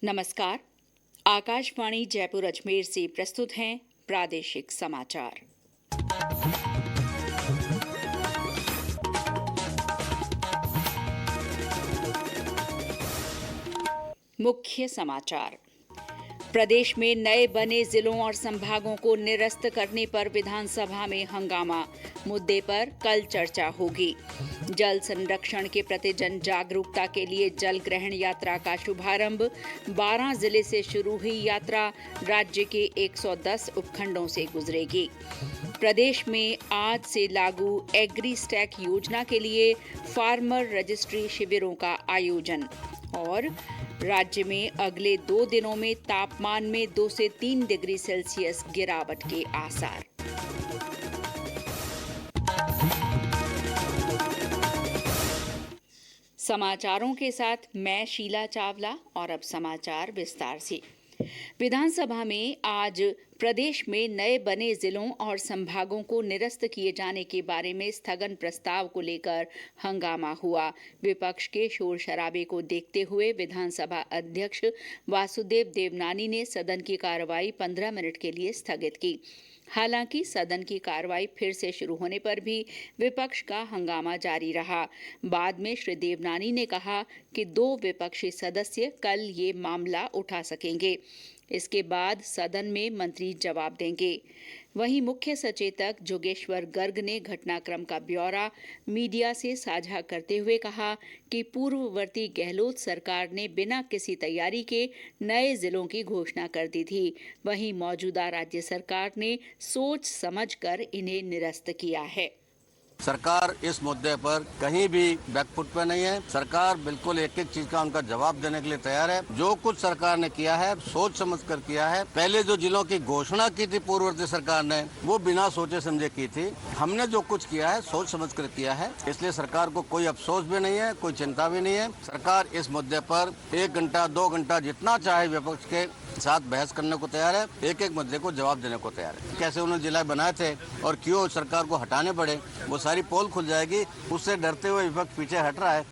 नमस्कार। आकाशवाणी जयपुर अजमेर से प्रस्तुत हैं प्रादेशिक समाचार। मुख्य समाचार। प्रदेश में नए बने जिलों और संभागों को निरस्त करने पर विधानसभा में हंगामा। मुद्दे पर कल चर्चा होगी। जल संरक्षण के प्रति जन जागरूकता के लिए जल ग्रहण यात्रा का शुभारंभ। 12 जिले से शुरू हुई यात्रा राज्य के 110 उपखंडों से गुजरेगी। प्रदेश में आज से लागू एग्री स्टैक योजना के लिए फार्मर रजिस्ट्री शिविरों का आयोजन। और राज्य में अगले 2 दिनों में तापमान में 2 से 3 डिग्री सेल्सियस गिरावट के आसार। समाचारों के साथ मैं शीला चावला और अब समाचार विस्तार से। विधानसभा में आज प्रदेश में नए बने जिलों और संभागों को निरस्त किए जाने के बारे में स्थगन प्रस्ताव को लेकर हंगामा हुआ। विपक्ष के शोर शराबे को देखते हुए विधानसभा अध्यक्ष वासुदेव देवनानी ने सदन की कार्रवाई 15 मिनट के लिए स्थगित की। हालांकि सदन की कार्रवाई फिर से शुरू होने पर भी विपक्ष का हंगामा जारी रहा। बाद में श्री देवनानी ने कहा कि 2 विपक्षी सदस्य कल ये मामला उठा सकेंगे। इसके बाद सदन में मंत्री जवाब देंगे। वहीं मुख्य सचेतक जोगेश्वर गर्ग ने घटनाक्रम का ब्यौरा मीडिया से साझा करते हुए कहा कि पूर्ववर्ती गहलोत सरकार ने बिना किसी तैयारी के नए जिलों की घोषणा कर दी थी। वहीं मौजूदा राज्य सरकार ने सोच समझकर इन्हें निरस्त किया है। सरकार इस मुद्दे पर कहीं भी बैकफुट पे नहीं है। सरकार बिल्कुल एक एक चीज का उनका जवाब देने के लिए तैयार है। जो कुछ सरकार ने किया है सोच समझ कर किया है। पहले जो जिलों की घोषणा की थी पूर्ववर्ती सरकार ने, वो बिना सोचे समझे की थी। हमने जो कुछ किया है सोच समझ कर किया है, इसलिए सरकार को कोई अफसोस भी नहीं है, कोई चिंता भी नहीं है। सरकार इस मुद्दे पर 1 घंटा 2 घंटा जितना चाहे विपक्ष के साथ बहस करने को तैयार है। एक एक मुद्दे को जवाब देने को तैयार है। कैसे उन्होंने जिला बनाए थे और क्यों सरकार को हटाने पड़े, वो सारी पोल खुल जाएगी। उससे डरते हुए विपक्ष पीछे हट रहा है।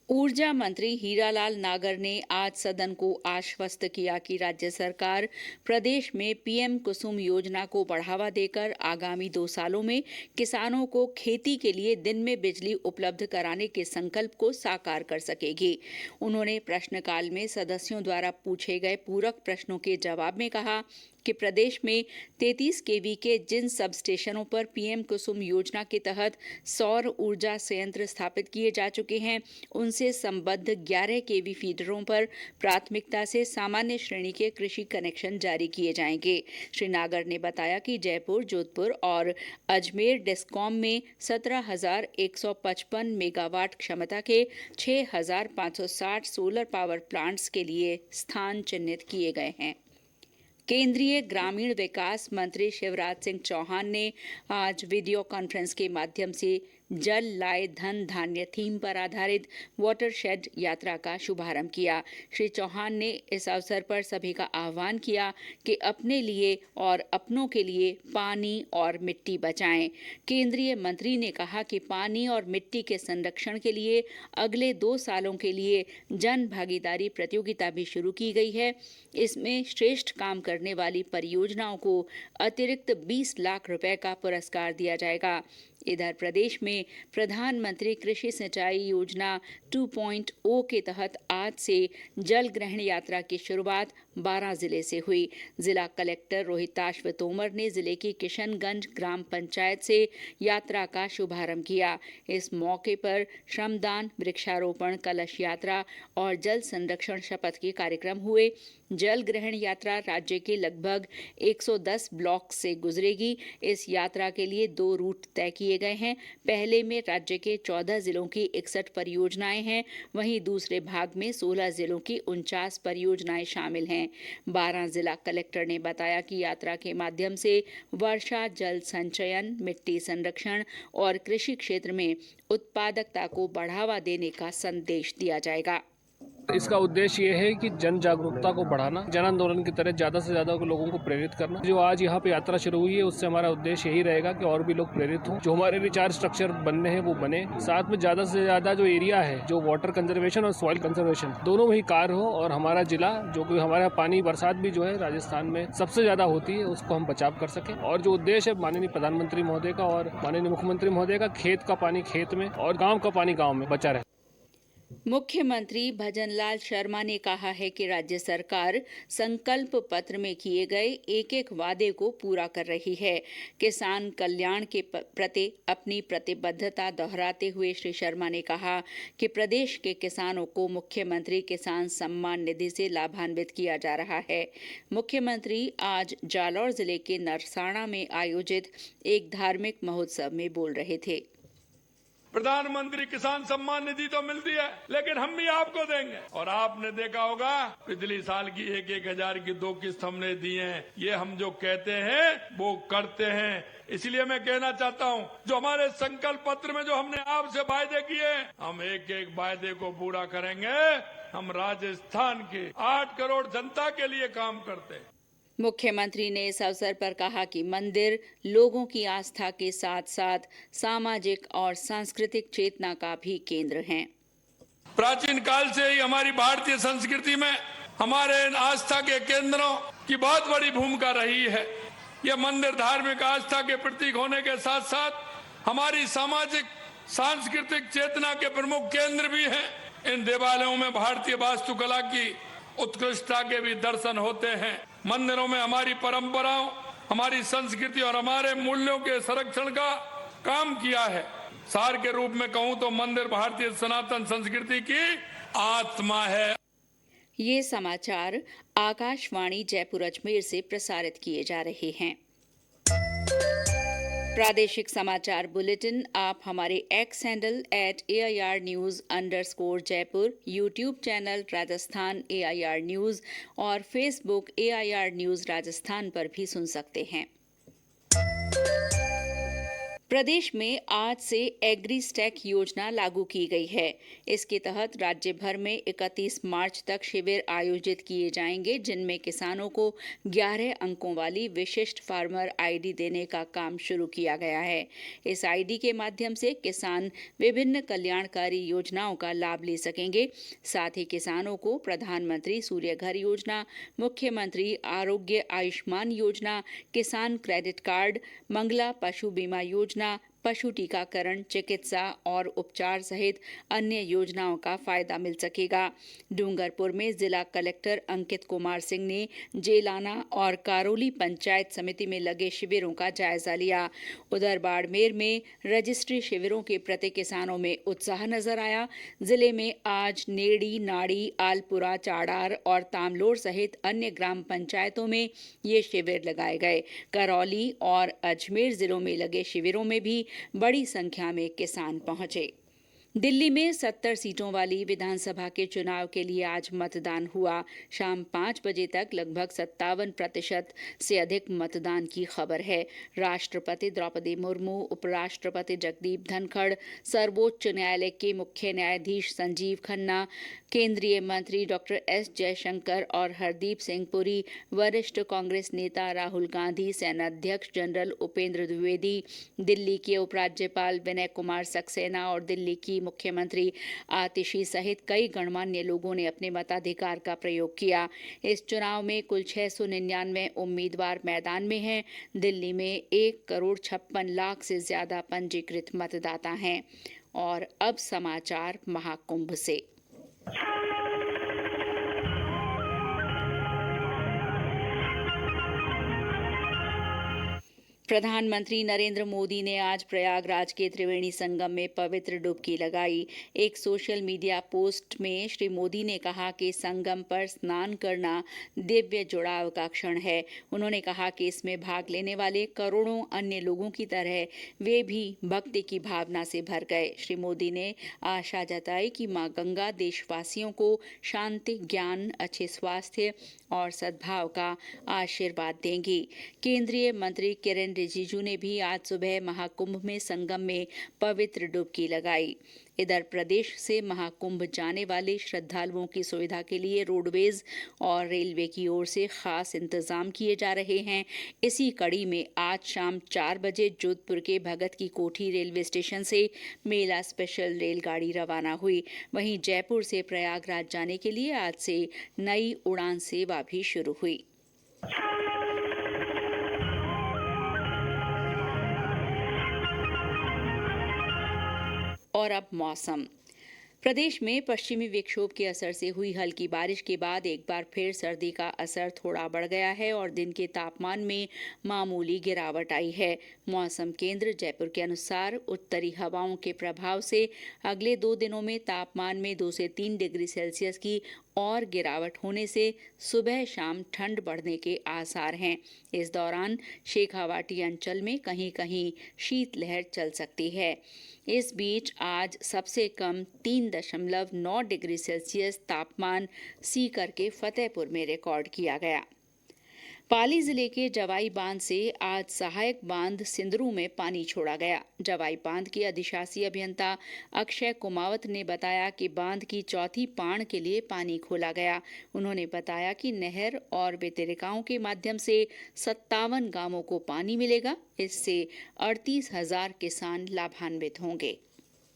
ऊर्जा मंत्री हीरालाल नागर ने आज सदन को आश्वस्त किया कि राज्य सरकार प्रदेश में पीएम कुसुम योजना को बढ़ावा देकर आगामी 2 सालों में किसानों को खेती के लिए दिन में बिजली उपलब्ध कराने के संकल्प को साकार कर सकेगी। उन्होंने प्रश्नकाल में सदस्यों द्वारा पूछे गए पूरक प्रश्नों के जवाब में कहा कि प्रदेश में 33 केवी के जिन सब स्टेशनों पर पीएम कुसुम योजना के तहत सौर ऊर्जा संयंत्र स्थापित किए जा चुके हैं, उनसे संबद्ध 11 केवी फीडरों पर प्राथमिकता से सामान्य श्रेणी के कृषि कनेक्शन जारी किए जाएंगे। श्री नागर ने बताया कि जयपुर, जोधपुर और अजमेर डिस्कॉम में 17,155 मेगावाट क्षमता के 6,560 सोलर पावर प्लांट्स के लिए स्थान चिन्हित किए गए हैं। केंद्रीय ग्रामीण विकास मंत्री शिवराज सिंह चौहान ने आज वीडियो कॉन्फ्रेंस के माध्यम से जल लाए धन धान्य थीम पर आधारित वाटरशेड यात्रा का शुभारंभ किया। श्री चौहान ने इस अवसर पर सभी का आह्वान किया कि अपने लिए और अपनों के लिए पानी और मिट्टी बचाएं। केंद्रीय मंत्री ने कहा कि पानी और मिट्टी के संरक्षण के लिए अगले 2 सालों के लिए जन भागीदारी प्रतियोगिता भी शुरू की गई है। इसमें श्रेष्ठ काम करने वाली परियोजनाओं को अतिरिक्त 20 लाख रुपए का पुरस्कार दिया जाएगा। इधर प्रदेश में प्रधानमंत्री कृषि सिंचाई योजना 2.0 के तहत आज से जल ग्रहण यात्रा की शुरुआत 12 जिले से हुई। जिला कलेक्टर रोहिताश्व तोमर ने जिले की किशनगंज ग्राम पंचायत से यात्रा का शुभारंभ किया। इस मौके पर श्रमदान, वृक्षारोपण, कलश यात्रा और जल संरक्षण शपथ के कार्यक्रम हुए। जल ग्रहण यात्रा राज्य के लगभग 110 ब्लॉक से गुजरेगी। इस यात्रा के लिए 2 रूट तय किए गए हैं। पहले में राज्य के 14 जिलों की 61 परियोजनाएं हैं, वहीं दूसरे भाग में 16 जिलों की 49 परियोजनाएं शामिल हैं। 12 जिला कलेक्टर ने बताया कि यात्रा के माध्यम से वर्षा जल संचयन, मिट्टी संरक्षण और कृषि क्षेत्र में उत्पादकता को बढ़ावा देने का संदेश दिया जाएगा। इसका उद्देश्य ये है कि जन जागरूकता को बढ़ाना, जन आंदोलन की तरह ज्यादा से ज्यादा लोगों को प्रेरित करना। जो आज यहाँ पे यात्रा शुरू हुई है उससे हमारा उद्देश्य यही रहेगा कि और भी लोग प्रेरित हों, जो हमारे रिचार्ज स्ट्रक्चर बनने हैं वो बने, साथ में ज्यादा से ज्यादा जो एरिया है जो वाटर कंजर्वेशन और सॉइल कंजर्वेशन दोनों में ही कार्य हो, और हमारा जिला जो कि हमारा पानी बरसात भी जो है राजस्थान में सबसे ज्यादा होती है उसको हम बचाव कर सकें। और जो उद्देश्य है माननीय प्रधानमंत्री महोदय का और माननीय मुख्यमंत्री महोदय का, खेत का पानी खेत में और गाँव का पानी गाँव में बचा रहे। मुख्यमंत्री भजनलाल शर्मा ने कहा है कि राज्य सरकार संकल्प पत्र में किए गए एक एक वादे को पूरा कर रही है। किसान कल्याण के प्रति अपनी प्रतिबद्धता दोहराते हुए श्री शर्मा ने कहा कि प्रदेश के किसानों को मुख्यमंत्री किसान सम्मान निधि से लाभान्वित किया जा रहा है। मुख्यमंत्री आज जालौर जिले के नरसाणा में आयोजित एक धार्मिक महोत्सव में बोल रहे थे। प्रधानमंत्री किसान सम्मान निधि तो मिलती है, लेकिन हम भी आपको देंगे। और आपने देखा होगा पिछली साल की 1,000 की 2 किस्त हमने दी हैं। ये हम जो कहते हैं वो करते हैं। इसलिए मैं कहना चाहता हूं, जो हमारे संकल्प पत्र में जो हमने आपसे वायदे किए, हम एक एक वायदे को पूरा करेंगे। हम राजस्थान के 8 करोड़ जनता के लिए काम करते हैं। मुख्यमंत्री ने इस अवसर पर कहा कि मंदिर लोगों की आस्था के साथ साथ सामाजिक और सांस्कृतिक चेतना का भी केंद्र हैं। प्राचीन काल से ही हमारी भारतीय संस्कृति में हमारे आस्था के केंद्रों की बहुत बड़ी भूमिका रही है। ये मंदिर धार्मिक आस्था के प्रतीक होने के साथ साथ हमारी सामाजिक सांस्कृतिक चेतना के प्रमुख केंद्र भी हैं। इन देवालयों में भारतीय वास्तुकला की उत्कृष्टता के भी दर्शन होते हैं। मंदिरों में हमारी परंपराओं, हमारी संस्कृति और हमारे मूल्यों के संरक्षण का काम किया है। सार के रूप में कहूं तो मंदिर भारतीय सनातन संस्कृति की आत्मा है। ये समाचार आकाशवाणी जयपुर अजमेर से प्रसारित किए जा रहे हैं। प्रादेशिक समाचार बुलेटिन आप हमारे x handle @AIR News_Jaipur, YouTube channel Rajasthan AIR news और फेसबुक AIR न्यूज राजस्थान पर भी सुन सकते हैं। प्रदेश में आज से एग्री स्टैक योजना लागू की गई है। इसके तहत राज्य भर में 31 मार्च तक शिविर आयोजित किए जाएंगे, जिनमें किसानों को 11 अंकों वाली विशिष्ट फार्मर आईडी देने का काम शुरू किया गया है। इस आईडी के माध्यम से किसान विभिन्न कल्याणकारी योजनाओं का लाभ ले सकेंगे। साथ ही किसानों को प्रधानमंत्री सूर्य घर योजना, मुख्यमंत्री आरोग्य आयुष्मान योजना, किसान क्रेडिट कार्ड, मंगला पशु बीमा योजना, पशु टीकाकरण, चिकित्सा और उपचार सहित अन्य योजनाओं का फायदा मिल सकेगा। डूंगरपुर में जिला कलेक्टर अंकित कुमार सिंह ने जेलाना और कारोली पंचायत समिति में लगे शिविरों का जायजा लिया। उधर बाड़मेर में रजिस्ट्री शिविरों के प्रति किसानों में उत्साह नजर आया। जिले में आज नेड़ी, नाड़ी, आलपुरा, चाड़ार और तामलोर सहित अन्य ग्राम पंचायतों में ये शिविर लगाए गए। करौली और अजमेर जिलों में लगे शिविरों में भी बड़ी संख्या में किसान पहुंचे। दिल्ली में 70 सीटों वाली विधानसभा के चुनाव के लिए आज मतदान हुआ। शाम 5 बजे तक लगभग 57% से अधिक मतदान की खबर है। राष्ट्रपति द्रौपदी मुर्मू, उपराष्ट्रपति जगदीप धनखड़, सर्वोच्च न्यायालय के मुख्य न्यायाधीश संजीव खन्ना, केंद्रीय मंत्री डॉक्टर एस जयशंकर और हरदीप सिंह पुरी, वरिष्ठ कांग्रेस नेता राहुल गांधी, सेनाध्यक्ष जनरल उपेंद्र द्विवेदी, दिल्ली के उपराज्यपाल विनय कुमार सक्सेना और दिल्ली की मुख्यमंत्री आतिशी सहित कई गणमान्य लोगों ने अपने मताधिकार का प्रयोग किया। इस चुनाव में कुल 699 उम्मीदवार मैदान में हैं। दिल्ली में 1,56,00,000 से ज्यादा पंजीकृत मतदाता हैं। और अब समाचार महाकुंभ से। प्रधानमंत्री नरेंद्र मोदी ने आज प्रयागराज के त्रिवेणी संगम में पवित्र डुबकी लगाई। एक सोशल मीडिया पोस्ट में श्री मोदी ने कहा कि संगम पर स्नान करना दिव्य जुड़ाव का क्षण है। उन्होंने कहा कि इसमें भाग लेने वाले करोड़ों अन्य लोगों की तरह वे भी भक्ति की भावना से भर गए। श्री मोदी ने आशा जताई कि मां गंगा देशवासियों को शांति, ज्ञान, अच्छे स्वास्थ्य और सद्भाव का आशीर्वाद देंगी। केंद्रीय मंत्री किरेन रिजिजू ने भी आज सुबह महाकुंभ में संगम में पवित्र डुबकी लगाई। इधर प्रदेश से महाकुंभ जाने वाले श्रद्धालुओं की सुविधा के लिए रोडवेज और रेलवे की ओर से खास इंतजाम किए जा रहे हैं। इसी कड़ी में आज शाम 4 बजे जोधपुर के भगत की कोठी रेलवे स्टेशन से मेला स्पेशल रेलगाड़ी रवाना हुई। वहीं जयपुर से प्रयागराज जाने के लिए आज से नई उड़ान सेवा भी शुरू हुई। और अब मौसम। प्रदेश में पश्चिमी विक्षोभ के असर से हुई हल्की बारिश के बाद एक बार फिर सर्दी का असर थोड़ा बढ़ गया है और दिन के तापमान में मामूली गिरावट आई है। मौसम केंद्र जयपुर के अनुसार उत्तरी हवाओं के प्रभाव से अगले 2 दिनों में तापमान में 2 से 3 डिग्री सेल्सियस की और गिरावट होने से सुबह शाम ठंड बढ़ने के आसार हैं। इस दौरान शेखावाटी अंचल में कहीं कहीं शीतलहर चल सकती है। इस बीच आज सबसे कम 3.9 डिग्री सेल्सियस तापमान सीकर के फतेहपुर में रिकॉर्ड किया गया। पाली जिले के जवाई बांध से आज सहायक बांध सिंदरू में पानी छोड़ा गया। जवाई बांध के अधिशासी अभियंता अक्षय कुमावत ने बताया कि बांध की चौथी पाण के लिए पानी खोला गया। उन्होंने बताया कि नहर और वितरिकाओं के माध्यम से 57 गांवों को पानी मिलेगा। इससे 38,000 किसान लाभान्वित होंगे।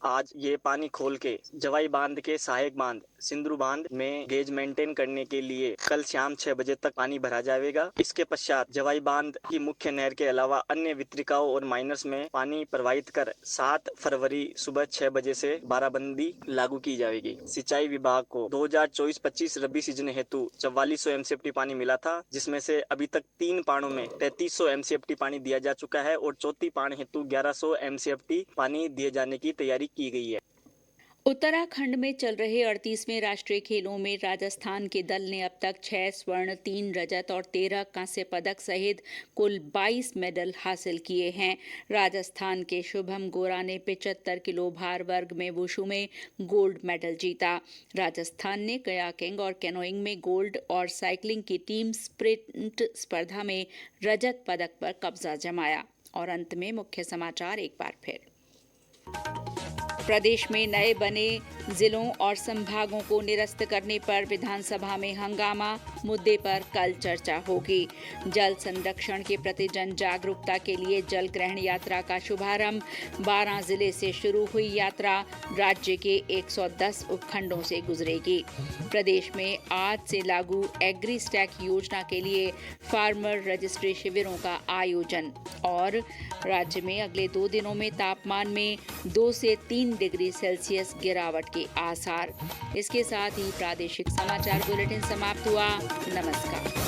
आज ये पानी खोल के जवाई बांध के सहायक बांध सिंदरू बांध में गेज मेंटेन करने के लिए कल शाम 6 बजे तक पानी भरा जाएगा। इसके पश्चात जवाई बांध की मुख्य नहर के अलावा अन्य वितरिकाओं और माइनर्स में पानी प्रवाहित कर 7 फरवरी सुबह 6 बजे से बाराबंदी लागू की जाएगी। सिंचाई विभाग को 2024-25 रबी सीजन हेतु 4400 MCFT पानी मिला था, जिसमें से अभी तक 3 पाणों में 3300 MCFT पानी दिया जा चुका है और चौथी पाण हेतु 1100 MCFT पानी दिए जाने की तैयारी की गई है। उत्तराखंड में चल रहे 38वें राष्ट्रीय खेलों में राजस्थान के दल ने अब तक 6 स्वर्ण, 3 रजत और 13 कांस्य पदक सहित कुल 22 मेडल हासिल किए हैं। राजस्थान के शुभम गोरा ने 75 किलो भार वर्ग में वुशु में गोल्ड मेडल जीता। राजस्थान ने कयाकिंग और कैनोइंग में गोल्ड और साइकिलिंग की टीम स्प्रिंट स्पर्धा में रजत पदक पर कब्जा जमाया। और अंत में मुख्य समाचार एक बार फिर। प्रदेश में नए बने जिलों और संभागों को निरस्त करने पर विधानसभा में हंगामा, मुद्दे पर कल चर्चा होगी। जल संरक्षण के प्रति जन जागरूकता के लिए जल ग्रहण यात्रा का शुभारंभ। 12 जिले से शुरू हुई यात्रा राज्य के 110 उपखंडों से गुजरेगी। प्रदेश में आज से लागू एग्री स्टैक योजना के लिए फार्मर रजिस्ट्री शिविरों का आयोजन। और राज्य में अगले 2 दिनों में तापमान में 2 से 3 डिग्री सेल्सियस गिरावट के आसार। इसके साथ ही प्रादेशिक समाचार बुलेटिन समाप्त हुआ। नमस्कार।